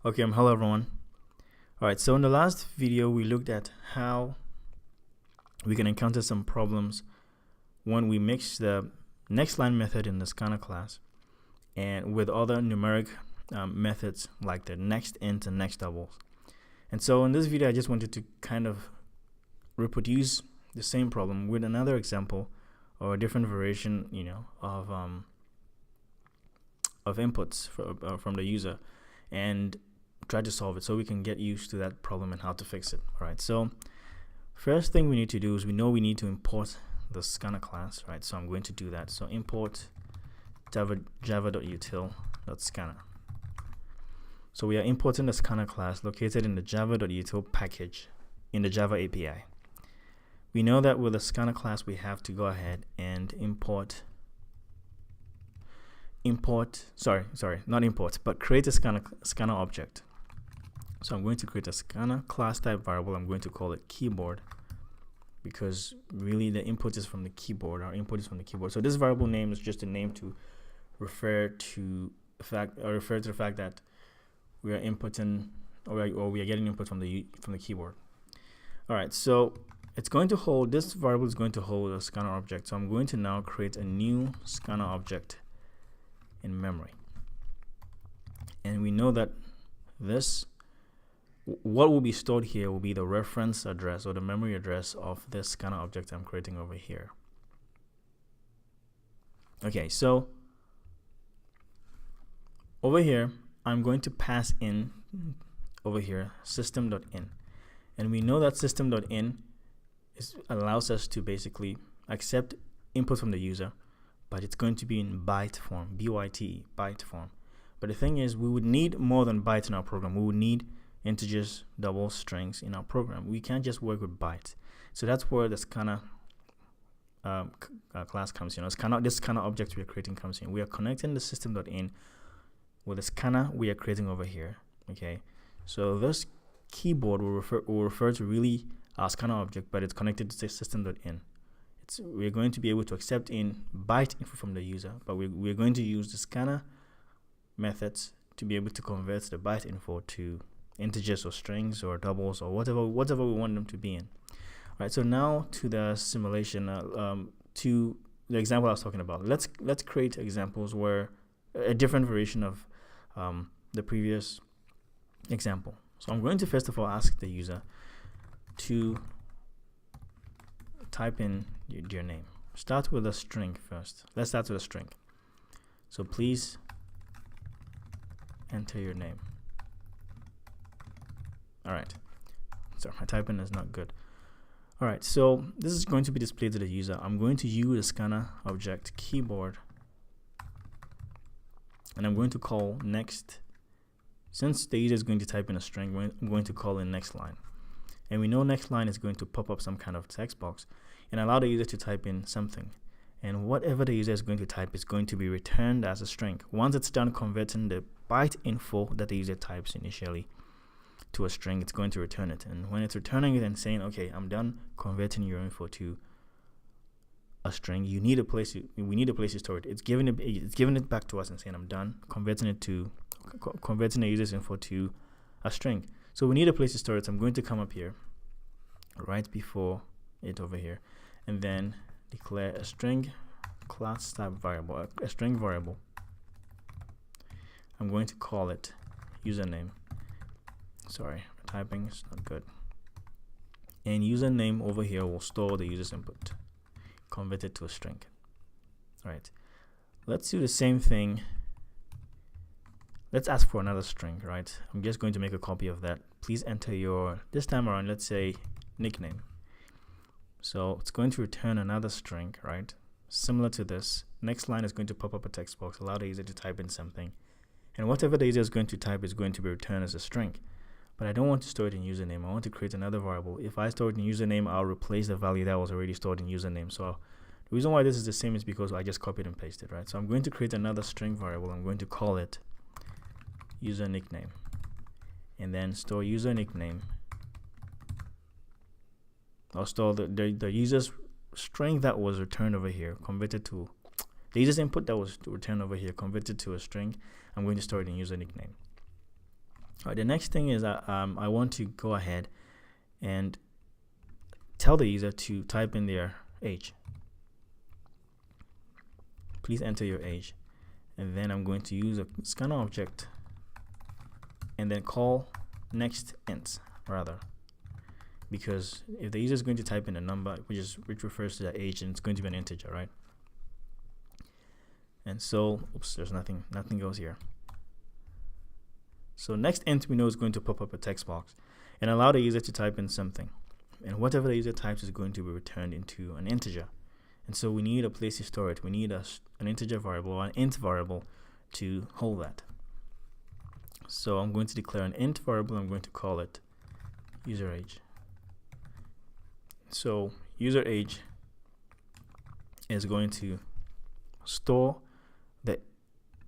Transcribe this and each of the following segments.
Okay, hello everyone. Alright, so in the last video we looked at how we can encounter some problems when we mix the next line method in the scanner class and with other numeric methods like the next int and next doubles. And so in this video I just wanted to kind of reproduce the same problem with another example or a different variation, of inputs from the user, and try to solve it so we can get used to that problem and how to fix it. All right, so first thing we need to do is we need to import the scanner class, right? So I'm going to do that. So import java.util.scanner. So we are importing the scanner class located in the java.util package in the Java API. We know that with the scanner class we have to go ahead and create a scanner object. So I'm going to create a scanner class type variable. I'm going to call it keyboard because really the input is from the keyboard. Our input is from the keyboard. So this variable name is just a name to refer to the fact that we are inputting or we are getting input from the keyboard. All right, so it's going to hold, this variable is going to hold a scanner object. So I'm going to now create a new scanner object in memory. And we know that what will be stored here will be the reference address or the memory address of this scanner object I'm creating over here. Okay, so over here I'm going to pass in over here system.in, and we know that system.in allows us to basically accept input from the user, but it's going to be in byte form, B-Y-T-E, byte form. But the thing is, we would need more than bytes in our program. We would need integers, double, strings in our program. We can't just work with bytes. So that's where the scanner class comes in. This scanner object we are creating comes in. We are connecting the system.in with the scanner we are creating over here. Okay, so this keyboard will refer to really our scanner object, but it's connected to system.in. We're going to be able to accept in byte info from the user, but we're going to use the scanner methods to be able to convert the byte info to integers or strings or doubles or whatever we want them to be in. All right, so now to the simulation, to the example I was talking about. Let's create examples where a different variation of the previous example. So I'm going to first of all ask the user to type in your name. Start with a string first. Let's start with a string. So please enter your name. All right, so my typing is not good. All right, so this is going to be displayed to the user. I'm going to use the scanner object keyboard, and I'm going to call next. Since the user is going to type in a string, I'm going to call in next line. And we know next line is going to pop up some kind of text box and allow the user to type in something. And whatever the user is going to type is going to be returned as a string. Once it's done converting the byte info that the user types initially to a string, it's going to return it. And when it's returning it and saying, okay, I'm done converting your info to a string, we need a place to store it. It's giving it back to us and saying, I'm done converting the user's info to a string. So we need a place to store it. So I'm going to come up here right before it over here and then declare a string class type variable, a string variable. I'm going to call it username. Sorry, typing is not good. And username over here will store the user's input, convert it to a string. All right, let's do the same thing. Let's ask for another string, right? I'm just going to make a copy of that. Please enter your, this time around, let's say nickname. So it's going to return another string, right? Similar to this. Next line is going to pop up a text box, allow the user to type in something. And whatever the user is going to type is going to be returned as a string. But I don't want to store it in username. I want to create another variable. If I store it in username, I'll replace the value that was already stored in username. So the reason why this is the same is because I just copied and pasted, right? So I'm going to create another string variable. I'm going to call it user nickname, and then store user nickname. I'll store the user's string that was returned over here, converted to the user's input that was returned over here, converted to a string. I'm going to store it in user nickname. All right, the next thing is I want to go ahead and tell the user to type in their age. Please enter your age. And then I'm going to use a scanner object and then call next int rather, because if the user is going to type in a number which refers to their age, and it's going to be an integer, right? And so, oops, there's nothing goes here. So next int we know is going to pop up a text box and allow the user to type in something, and whatever the user types is going to be returned into an integer. And so we need a place to store it. We need an integer variable or an int variable to hold that. So I'm going to declare an int variable. I'm going to call it user age. So user age is going to store the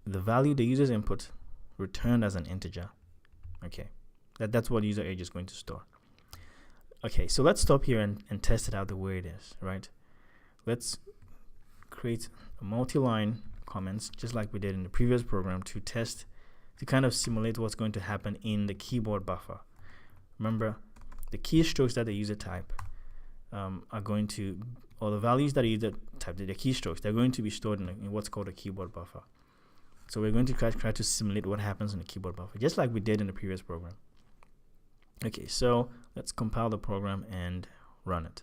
value the user's input returned as an integer. Okay, that's what user age is going to store. Okay, so let's stop here and test it out the way it is, right? Let's create a multi-line comments just like we did in the previous program to kind of simulate what's going to happen in the keyboard buffer. Remember, the keystrokes that the user type are going to, or the values that the user type, the keystrokes, they're going to be stored in what's called a keyboard buffer. So we're going to try to simulate what happens in the keyboard buffer, just like we did in the previous program. Okay, so let's compile the program and run it.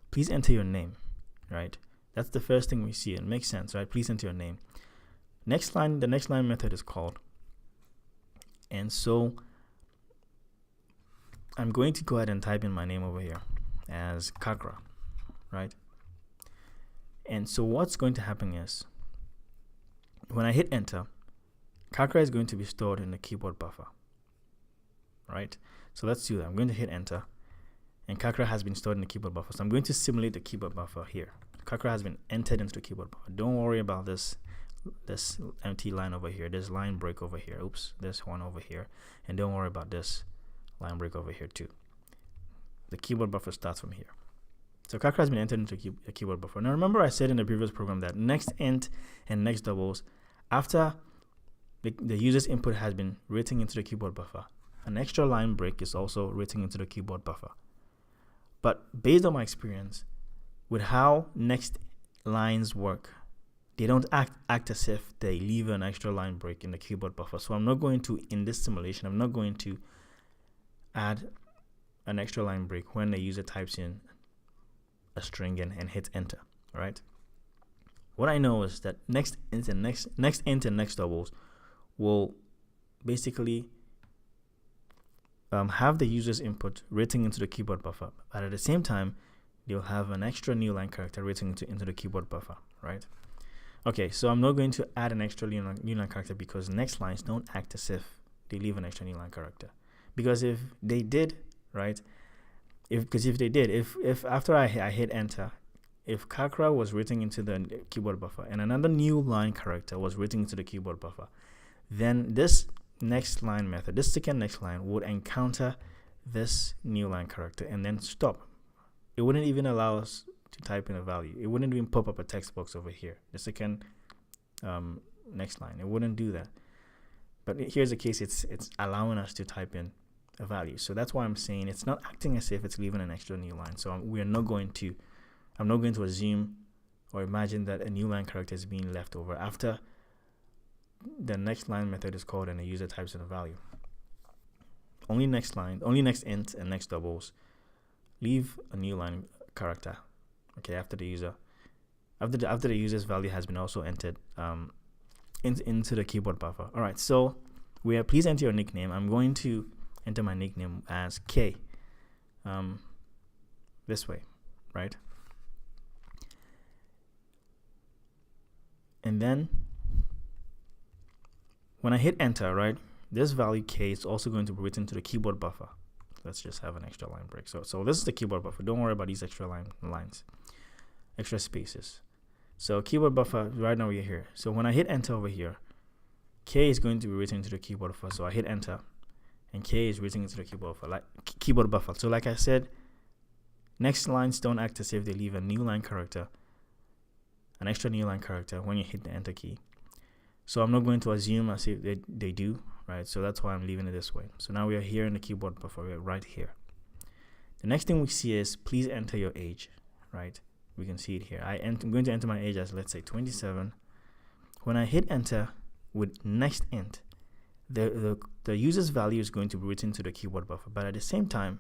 Please enter your name. Right, that's the first thing we see. It makes sense, right? Please enter your name. Next line, the next line method is called, and so I'm going to go ahead and type in my name over here as Kakra, right? And so what's going to happen is when I hit enter, Kakra is going to be stored in the keyboard buffer, right? So let's do that. I'm going to hit enter, and Kakra has been stored in the keyboard buffer. So I'm going to simulate the keyboard buffer here. Kakra has been entered into the keyboard buffer. Don't worry about this empty line over here. There's line break over here. Oops, there's one over here. And don't worry about this line break over here too. The keyboard buffer starts from here. So Kakra has been entered into a keyboard buffer. Now remember I said in the previous program that next int and next doubles, after the user's input has been written into the keyboard buffer, an extra line break is also written into the keyboard buffer. But based on my experience with how next lines work, they don't act as if they leave an extra line break in the keyboard buffer. So I'm not going to, in this simulation, I'm not going to add an extra line break when the user types in a string and hits enter, right? What I know is that next int and next doubles will basically have the user's input written into the keyboard buffer, but at the same time they'll have an extra new line character written into the keyboard buffer, right? Okay, so I'm not going to add an extra new line character because next lines don't act as if they leave an extra new line character. Because if they did, right, if after I hit enter, if Kakra was written into the keyboard buffer and another new line character was written into the keyboard buffer, then this next line method, this second next line, would encounter this new line character and then stop. It wouldn't even allow us to type in a value. It wouldn't even pop up a text box over here, the second next line. It wouldn't do that. But here's the case, it's allowing us to type in a value. So that's why I'm saying it's not acting as if it's leaving an extra new line. So I'm not going to assume or imagine that a new line character is being left over after the next line method is called and the user types in a value. Only next int and next doubles leave a new line character, okay, after the user's value has been also entered into the keyboard buffer. All right, so please enter your nickname. I'm going to enter my nickname as K, this way, right? And then when I hit enter, right, this value K is also going to be written to the keyboard buffer. Let's just have an extra line break. So this is the keyboard buffer. Don't worry about these extra lines, extra spaces. So keyboard buffer, right now we're here. So when I hit enter over here, K is going to be written into the keyboard buffer. So I hit enter, and K is written into the keyboard buffer. So like I said, next lines don't act as if they leave a new line character, an extra new line character when you hit the enter key. So I'm not going to assume as if they do, right? right? So that's why I'm leaving it this way. So now we are here in the keyboard buffer. We're right here. The next thing we see is please enter your age, right? We can see it here. I'm going to enter my age as, let's say, 27. When I hit enter with next int, the user's value is going to be written to the keyboard buffer, but at the same time,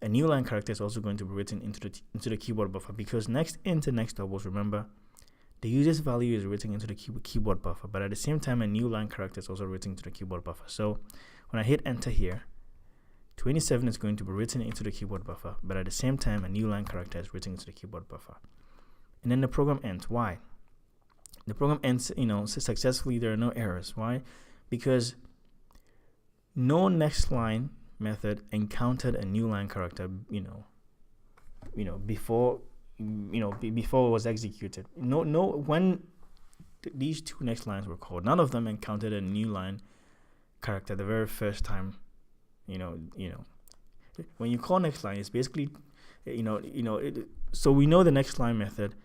a new line character is also going to be written into the keyboard buffer, because next int and next doubles, remember, the user's value is written into the keyboard buffer, but at the same time, a new line character is also written into the keyboard buffer. So when I hit enter here, 27 is going to be written into the keyboard buffer, but at the same time, a new line character is written into the keyboard buffer. And then the program ends. Why? The program ends, successfully. There are no errors. Why? Because no next line method encountered a new line character, before it was executed. When these two next lines were called, none of them encountered a new line character the very first time. When you call next line, it's basically, so we know the next line method,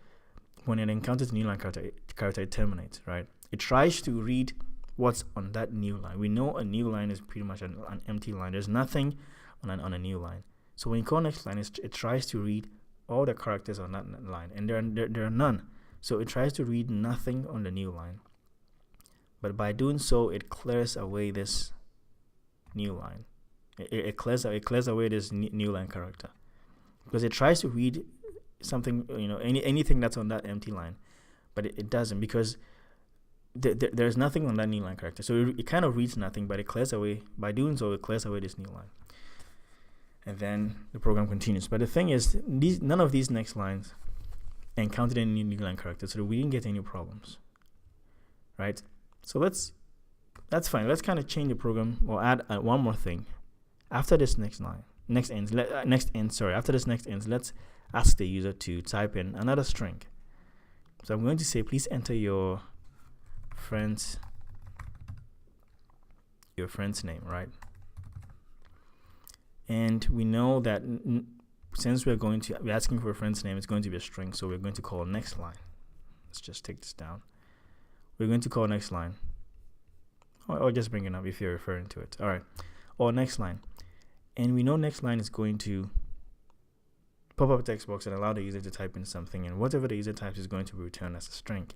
when it encounters a new line character, it terminates, right? It tries to read what's on that new line. We know a new line is pretty much an empty line. There's nothing on a new line. So when you call next line, it tries to read all the characters on that line, and there are none. So it tries to read nothing on the new line. But by doing so, it clears away this new line. It clears away this new line character, because it tries to read something, anything that's on that empty line, but it doesn't, because there's nothing on that new line character. So it kind of reads nothing, but it clears away. By doing so, it clears away this new line, and then the program continues. But the thing is, none of these next lines encountered any new line characters, so we didn't get any problems, right? So that's fine. Let's kind of change the program, or add one more thing. After this after this next ends, let's ask the user to type in another string. So I'm going to say, please enter your friend's name, right? And we know that since we're asking for a friend's name, it's going to be a string, so we're going to call next line. Let's just take this down. We're going to call next line, or just bring it up if you're referring to it. All right, or next line. And we know next line is going to pop up a text box and allow the user to type in something, and whatever the user types is going to be returned as a string.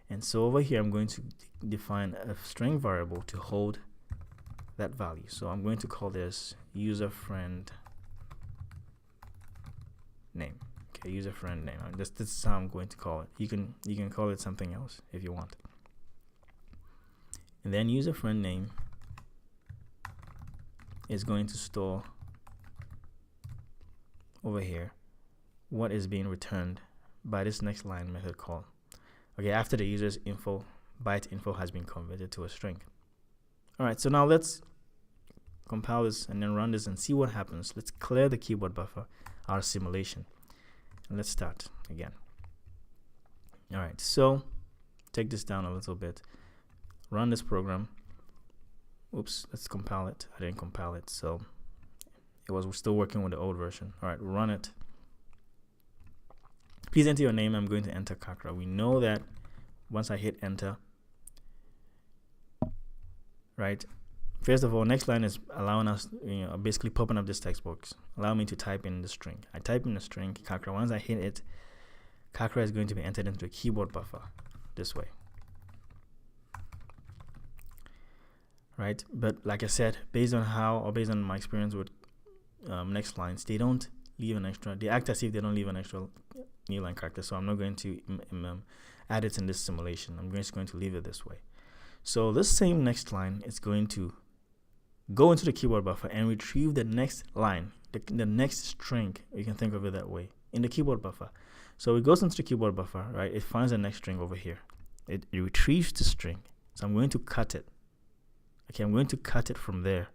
And so over here, I'm going to define a string variable to hold that value. So I'm going to call this user friend name. Okay, user friend name. This is how I'm going to call it. You can call it something else if you want. And then user friend name is going to store over here what is being returned by this next line method call. Okay, after the user's byte info has been converted to a string. All right, so now let's compile this and then run this and see what happens. Let's clear the keyboard buffer, our simulation, and let's start again. All right, so take this down a little bit, run this program. Oops, let's compile it. I didn't compile it, so we're still working with the old version. All right, run it. Please enter your name. I'm going to enter Kakra. We know that once I hit enter, right, first of all, next line is allowing us, basically popping up this text box, allow me to type in the string. I type in the string Kakra. Once I hit it, Kakra is going to be entered into a keyboard buffer this way. Right, but like I said, based on my experience with next lines, they don't leave an extra. They act as if they don't leave an extra new line character. So I'm not going to add it in this simulation. I'm just going to leave it this way. So this same next line is going to go into the keyboard buffer and retrieve the next line, the next string. You can think of it that way, in the keyboard buffer. So it goes into the keyboard buffer, right? It finds the next string over here. It retrieves the string. So I'm going to cut it. Okay, I'm going to cut it from there.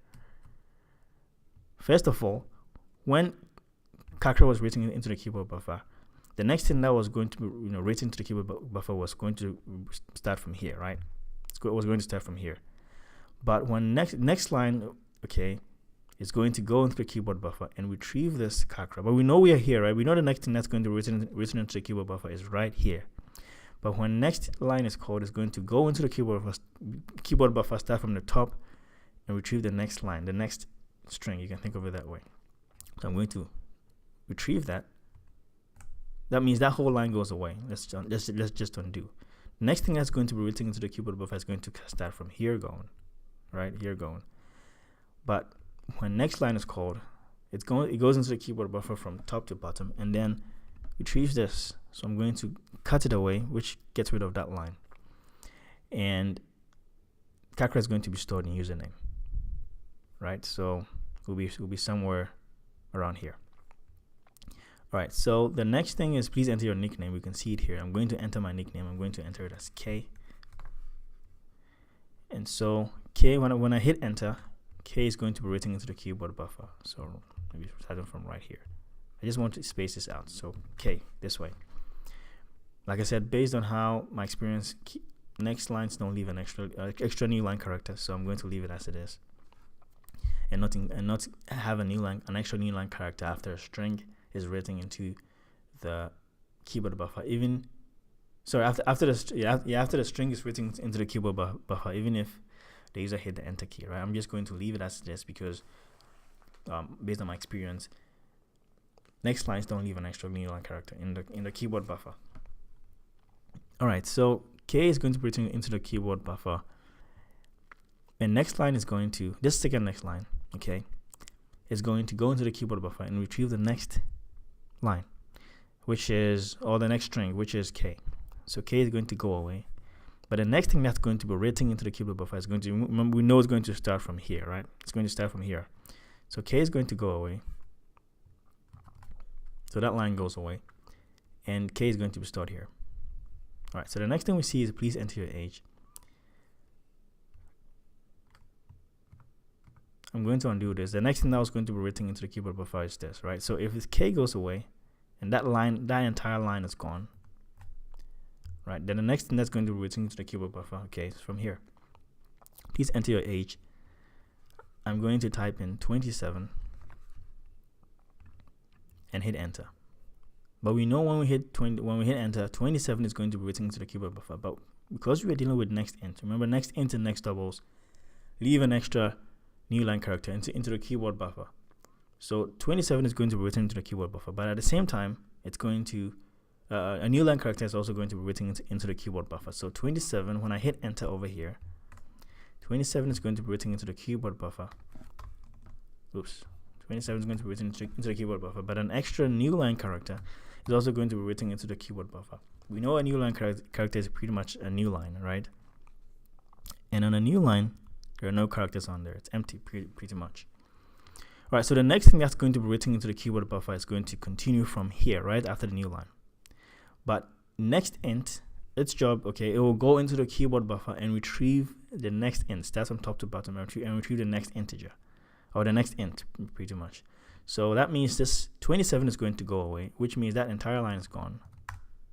First of all, when Kakra was written into the keyboard buffer, the next thing that was going to be written into the keyboard buffer was going to start from here, right? It was going to start from here. But when next line, okay, is going to go into the keyboard buffer and retrieve this Kakra. But we know we are here, right? We know the next thing that's going to be written into the keyboard buffer is right here. But when next line is called, it's going to go into the keyboard buffer, start from the top, and retrieve the next line, the next string. You can think of it that way. So I'm going to retrieve that. That means that whole line goes away. Let's just undo. The next thing that's going to be written into the keyboard buffer is going to start from here going, right here going. But when next line is called, it goes into the keyboard buffer from top to bottom and then retrieves this. So I'm going to cut it away, which gets rid of that line. And Kakra is going to be stored in username, right? So it will be somewhere around here. All right, so the next thing is please enter your nickname. We can see it here. I'm going to enter my nickname. I'm going to enter it as K. And so K, when I hit enter, K is going to be written into the keyboard buffer. So maybe starting from right here. I just want to space this out. So K, this way. Like I said, based on how my experience, next lines don't leave an extra new line character. So I'm going to leave it as it is, and not have an extra new line character after a string is written into the keyboard buffer. After the string is written into the keyboard buffer, even if the user hit the enter key, right? I'm just going to leave it as it is because based on my experience, next lines don't leave an extra new line character in the keyboard buffer. All right, so K is going to be written into the keyboard buffer, and next line is going to this second next line, okay, is going to go into the keyboard buffer and retrieve the next line, the next string, which is K. So K is going to go away, but the next thing that's going to be written into the keyboard buffer is going to, remember, we know it's going to start from here, right? It's going to start from here. So K is going to go away. So that line goes away, and K is going to be stored here. All right, so the next thing we see is please enter your age. I'm going to undo this. The next thing that was going to be written into the keyboard buffer is this, right? So if this K goes away and that entire line is gone, right? Then the next thing that's going to be written into the keyboard buffer, okay, is from here. Please enter your age. I'm going to type in 27 and hit enter. But we know when we hit enter, 27 is going to be written into the keyboard buffer. But because we are dealing with next int, remember next int and next doubles leave an extra new line character into the keyboard buffer. So 27 is going to be written into the keyboard buffer, but at the same time, it's going to a new line character is also going to be written into the keyboard buffer. So 27, when I hit enter over here, 27 is going to be written into the keyboard buffer. Oops, 27 is going to be written into the keyboard buffer, but an extra new line character is also going to be written into the keyboard buffer. We know a new line character is pretty much a new line, right? And on a new line, there are no characters on there. It's empty, pretty much. All right, so the next thing that's going to be written into the keyboard buffer is going to continue from here, right after the new line. But next int, its job, okay, it will go into the keyboard buffer and retrieve the next int. Starts from top to bottom and retrieve the next integer, or the next int, pretty much. So that means this 27 is going to go away, which means that entire line is gone.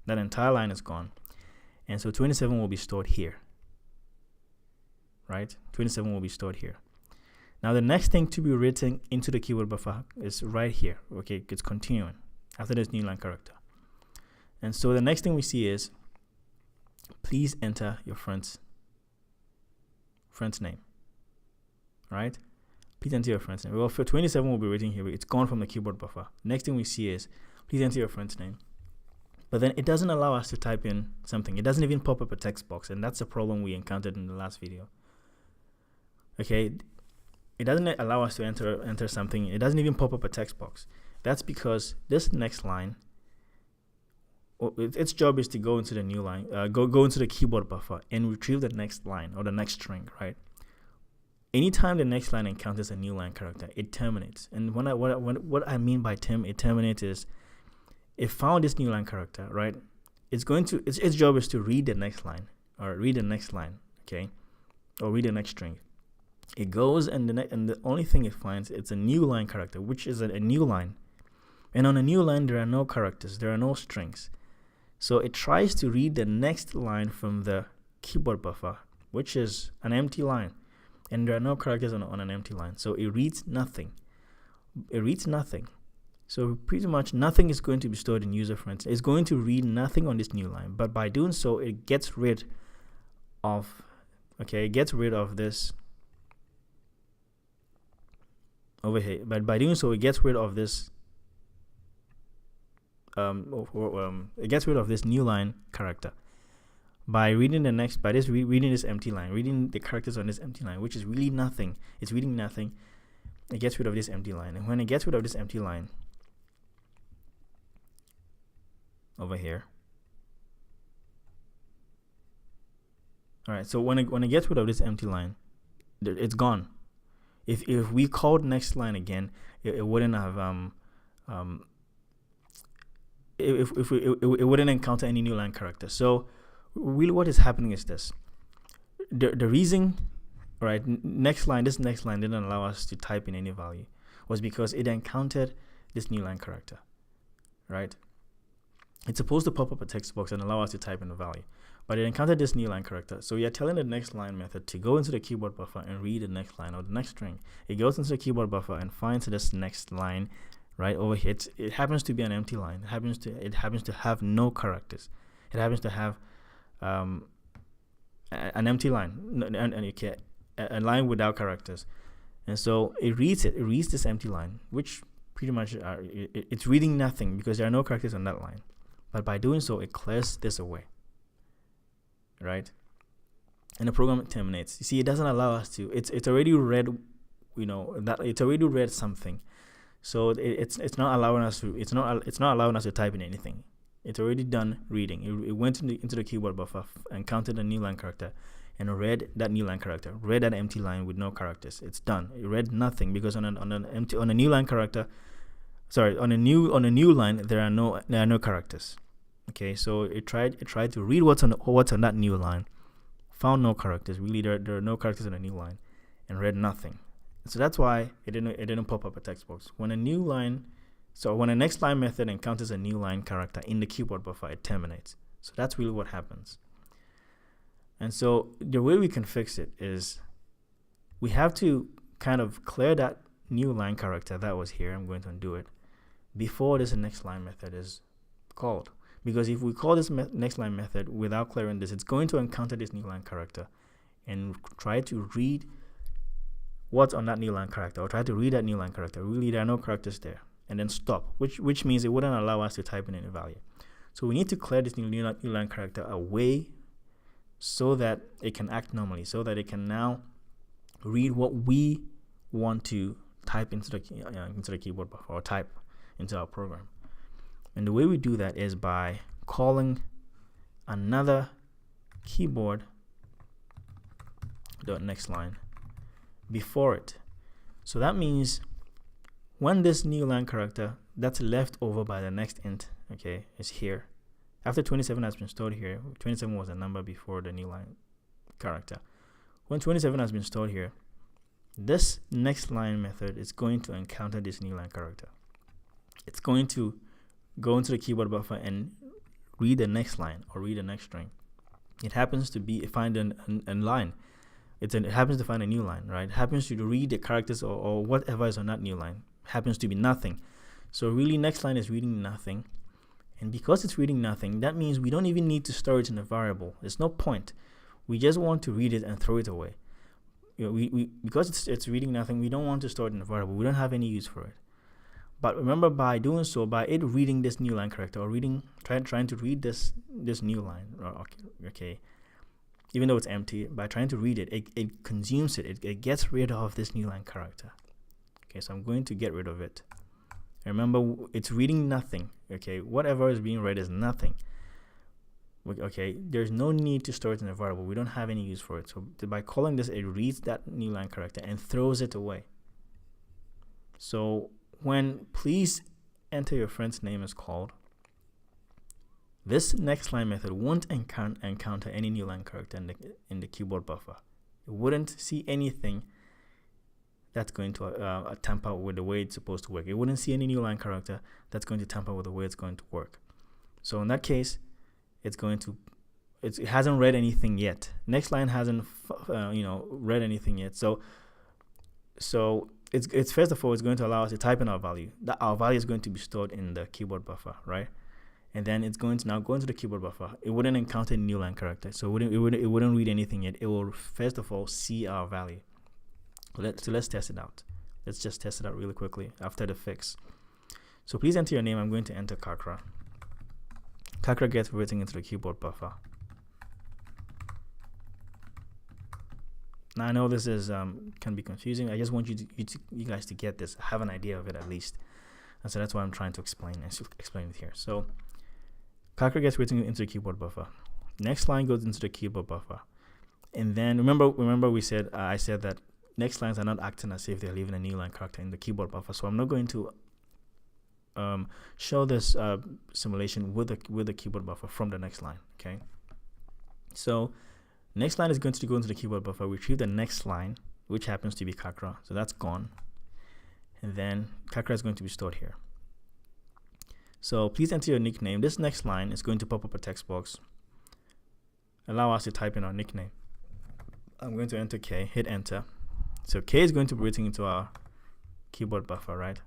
That entire line is gone. And so 27 will be stored here. Right? 27 will be stored here. Now the next thing to be written into the keyboard buffer is right here. Okay, it's continuing after this new line character. And so the next thing we see is please enter your friend's name. Right? Please enter your friend's name. Well, for 27 will be written here. It's gone from the keyboard buffer. Next thing we see is please enter your friend's name. But then it doesn't allow us to type in something. It doesn't even pop up a text box, and that's a problem we encountered in the last video. Okay, it doesn't allow us to enter something. It doesn't even pop up a text box. That's because this next line, its job is to go into the new line, go into the keyboard buffer and retrieve the next line or the next string, right? Anytime the next line encounters a new line character, it terminates. And what I mean by it terminates is it found this new line character, right? Its job is to read the next line or read the next line, okay, or read the next string. It goes and the only thing it finds, it's a new line character, which is a new line. And on a new line, there are no characters, there are no strings. So it tries to read the next line from the keyboard buffer, which is an empty line. And there are no characters on an empty line. So it reads nothing. It reads nothing. So pretty much nothing is going to be stored in user friends. It's going to read nothing on this new line. But by doing so, it gets rid of this over here. But by doing so, it gets rid of this. It gets rid of this new line character by reading reading this empty line, reading the characters on this empty line, which is really nothing. It's reading nothing. It gets rid of this empty line, and when it gets rid of this empty line over here, all right. So when it gets rid of this empty line, it's gone. If we called next line again, it wouldn't have it wouldn't encounter any new line character. So really what is happening is this. The reason, right, this next line didn't allow us to type in any value was because it encountered this new line character, right? It's supposed to pop up a text box and allow us to type in the value, but it encountered this new line character. So we are telling the next line method to go into the keyboard buffer and read the next line or the next string. It goes into the keyboard buffer and finds this next line right over here. It happens to be an empty line. It happens to have no characters. It happens to have an empty line, and you can a line without characters. And so it reads this empty line, which pretty much it's reading nothing because there are no characters on that line. But by doing so, it clears this away, right? And the program terminates. You see, it doesn't allow us to. It's already read, that it's already read something. So it's not allowing us to. It's not allowing us to type in anything. It's already done reading. It went into the keyboard buffer and counted a new line character, and read that new line character. Read that empty line with no characters. It's done. It read nothing because on a new line character. Sorry, on a new line there are no characters. Okay, so it tried to read what's on that new line, found no characters. Really, there are no characters on a new line, and read nothing. So that's why it didn't pop up a text box. When a next line method encounters a new line character in the keyboard buffer, it terminates. So that's really what happens. And so the way we can fix it is we have to kind of clear that new line character that was here. I'm going to undo it before this next line method is called. Because if we call this next line method without clearing this, it's going to encounter this new line character and try to read what's on that new line character, or try to read that new line character. Really, there are no characters there, and then stop, which means it wouldn't allow us to type in any value. So we need to clear this new line character away so that it can act normally, so that it can now read what we want to type into the keyboard buffer, or type into our program. And the way we do that is by calling another keyboard dot next line before it. So that means when this new line character that's left over by the next int, okay, is here, after 27 has been stored here, 27 was a number before the new line character. When 27 has been stored here, this next line method is going to encounter this new line character. It's going to go into the keyboard buffer and read the next line or read the next string. It happens to find a line. It happens to find a new line, right? It happens to read the characters or whatever is on that new line. It happens to be nothing. So really, next line is reading nothing. And because it's reading nothing, that means we don't even need to store it in a variable. There's no point. We just want to read it and throw it away. Because it's reading nothing, we don't want to store it in a variable. We don't have any use for it. But remember, by doing so, by it reading this new line character, or trying to read this new line, okay, even though it's empty, by trying to read it, it consumes it. It gets rid of this new line character. Okay, so I'm going to get rid of it. Remember, it's reading nothing. Okay, whatever is being read is nothing. Okay, there's no need to store it in a variable. We don't have any use for it. So by calling this, it reads that new line character and throws it away. So when please enter your friend's name is called, this next line method won't encounter any new line character in the keyboard buffer. It wouldn't see anything that's going to tamper with the way it's supposed to work. It wouldn't see any new line character that's going to tamper with the way it's going to work. So in that case, it hasn't read anything yet. Next line hasn't read anything yet. So it's first of all, it's going to allow us to type in our value. That our value is going to be stored in the keyboard buffer, right? And then it's going to now go into the keyboard buffer. It wouldn't encounter a new line character, so it wouldn't read anything yet. It will first of all see our value. So let's test it out. Let's just test it out really quickly after the fix. So please enter your name. I'm going to enter Kakra. Kakra gets written into the keyboard buffer. Now I know this is can be confusing. I just want you guys to get this, have an idea of it at least, and so that's why I'm trying to explain it here. So Kakra gets written into the keyboard buffer. Next line goes into the keyboard buffer, and then remember we said I said that next lines are not acting as if they're leaving a new line character in the keyboard buffer. So I'm not going to show this simulation with the keyboard buffer from the next line. Okay, so next line is going to go into the keyboard buffer, retrieve the next line, which happens to be Kakra, so that's gone, and then Kakra is going to be stored here. So please enter your nickname. This next line is going to pop up a text box, allow us to type in our nickname. I'm going to enter K, hit enter. So K is going to be written into our keyboard buffer, right?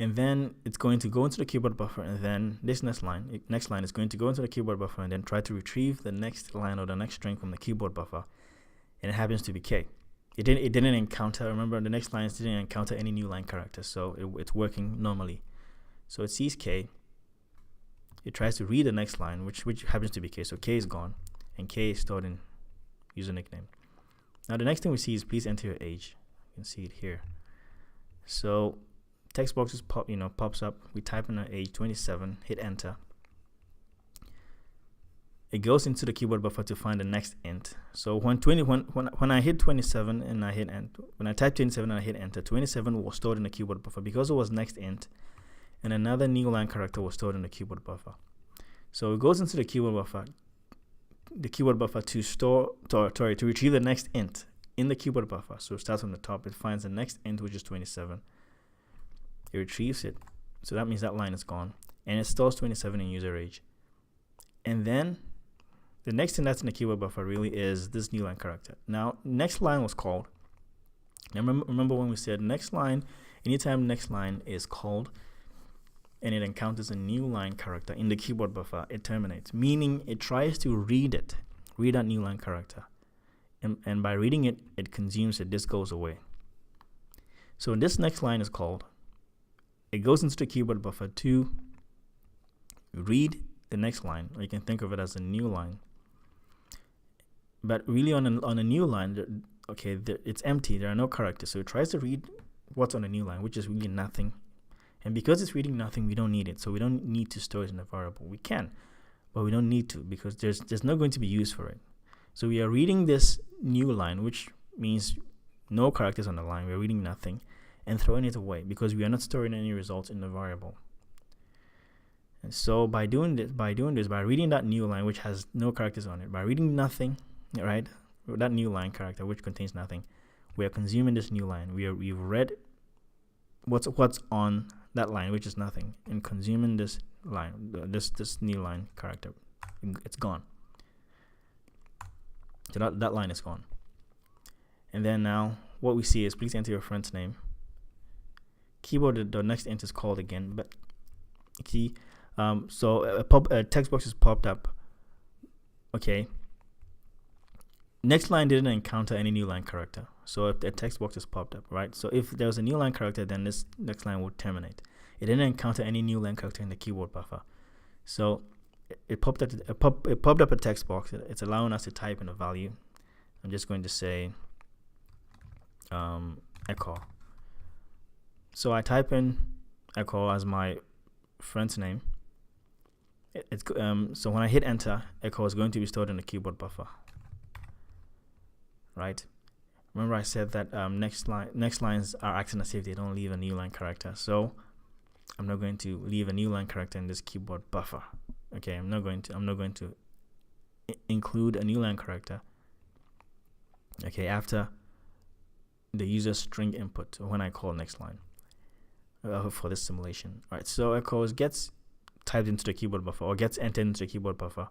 And then it's going to go into the keyboard buffer, and then this next line is going to go into the keyboard buffer and then try to retrieve the next line or the next string from the keyboard buffer, and it happens to be K. It didn't encounter, remember, the next lines didn't encounter any new line characters, so it's working normally. So it sees K, it tries to read the next line, which happens to be K, so K is gone, and K is stored in user nickname. Now the next thing we see is please enter your age. You can see it here. So text boxes pops up. We type in our age, 27, hit enter. It goes into the keyboard buffer to find the next int. So when I hit 27 and I hit enter, when I type 27 and I hit enter, 27 was stored in the keyboard buffer because it was next int, and another new line character was stored in the keyboard buffer. So it goes into the keyboard buffer to retrieve the next int in the keyboard buffer. So it starts from the top. It finds the next int, which is 27. It retrieves it, so that means that line is gone, and it stores 27 in user age. And then the next thing that's in the keyboard buffer really is this new line character. Now next line was called. Now remember when we said next line, anytime next line is called and it encounters a new line character in the keyboard buffer, it terminates, meaning it tries to read that new line character, and by reading it, it consumes it. This goes away. So when this next line is called, it goes into the keyboard buffer to read the next line, or you can think of it as a new line. But really on a new line, it's empty. There are no characters. So it tries to read what's on a new line, which is really nothing. And because it's reading nothing, we don't need it. So we don't need to store it in a variable. We can, but we don't need to because there's not going to be use for it. So we are reading this new line, which means no characters on the line. We're reading nothing and throwing it away because we are not storing any results in the variable. And so by doing this, by reading that new line, which has no characters on it, by reading nothing, right, that new line character, which contains nothing, we are consuming this new line. We've read what's on that line, which is nothing, and consuming this line, this new line character. It's gone. So that line is gone. And then now what we see is please enter your friend's name. Keyboard, the next int is called again, but key. So a text box is popped up. Okay. Next line didn't encounter any new line character, so if the text box is popped up, right? So if there was a new line character, then this next line would terminate. It didn't encounter any new line character in the keyboard buffer, so it popped up a text box. It's allowing us to type in a value. I'm just going to say echo. So I type in echo as my friend's name. So when I hit enter, echo is going to be stored in the keyboard buffer. Right? Remember I said that next lines are acting as if they don't leave a new line character. So I'm not going to leave a new line character in this keyboard buffer. Okay, I'm not going to include a new line character. Okay, after the user string input when I call next line for this simulation. All right, so echo gets typed into the keyboard buffer or gets entered into the keyboard buffer.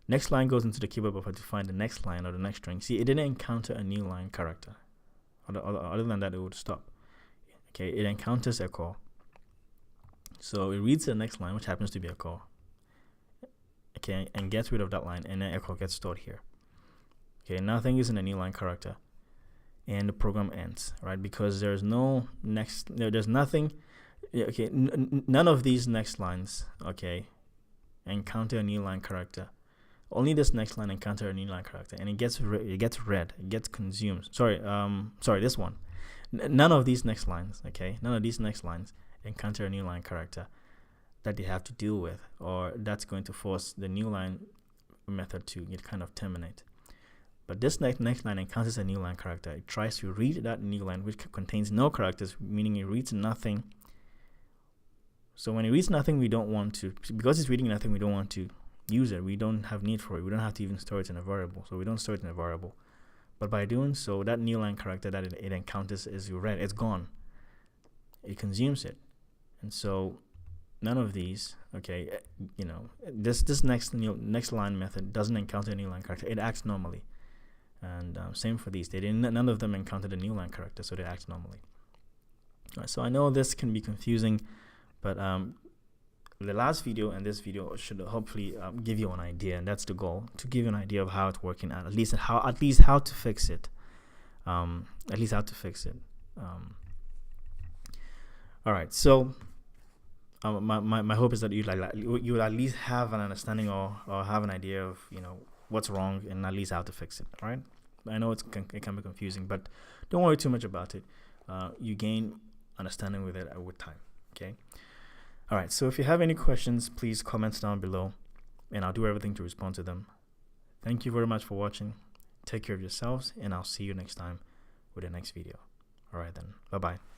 Next line goes into the keyboard buffer to find the next line or the next string. See, it didn't encounter a new line character. Other than that, it would stop. Okay, it encounters a call. So it reads the next line, which happens to be a call. Okay, and gets rid of that line, and then echo gets stored here. Okay, nothing is in a new line character. and the program ends, right? Because there's no next, there's nothing. Okay, none of these next lines, okay, encounter a new line character. Only this next line encounter a new line character, and it gets read, it gets consumed. Sorry, this one. None of these next lines, okay, none of these next lines encounter a new line character that they have to deal with, or that's going to force the new line method to get kind of terminate. But this next line encounters a new line character. It tries to read that new line, which contains no characters, meaning it reads nothing. So when it reads nothing, we don't want to, because it's reading nothing, we don't want to use it. We don't have need for it. We don't have to even store it in a variable. So we don't store it in a variable. But by doing so, that new line character that it encounters is read. It's gone. It consumes it. And so none of these, okay, this next line method doesn't encounter a new line character. It acts normally. And same for these. None of them encountered a new line character, so they act normally. All right, so I know this can be confusing, but the last video and this video should hopefully give you an idea, and that's the goal, to give you an idea of how it's working, at least how to fix it. All right, so my hope is that you will at least have an understanding or have an idea of what's wrong and at least how to fix it. All right, I know it can be confusing, but don't worry too much about it. You gain understanding with it with time. Okay. All right, so if you have any questions, please comment down below, and I'll do everything to respond to them. Thank you very much for watching. Take care of yourselves, and I'll see you next time with the next video. All right then, bye-bye.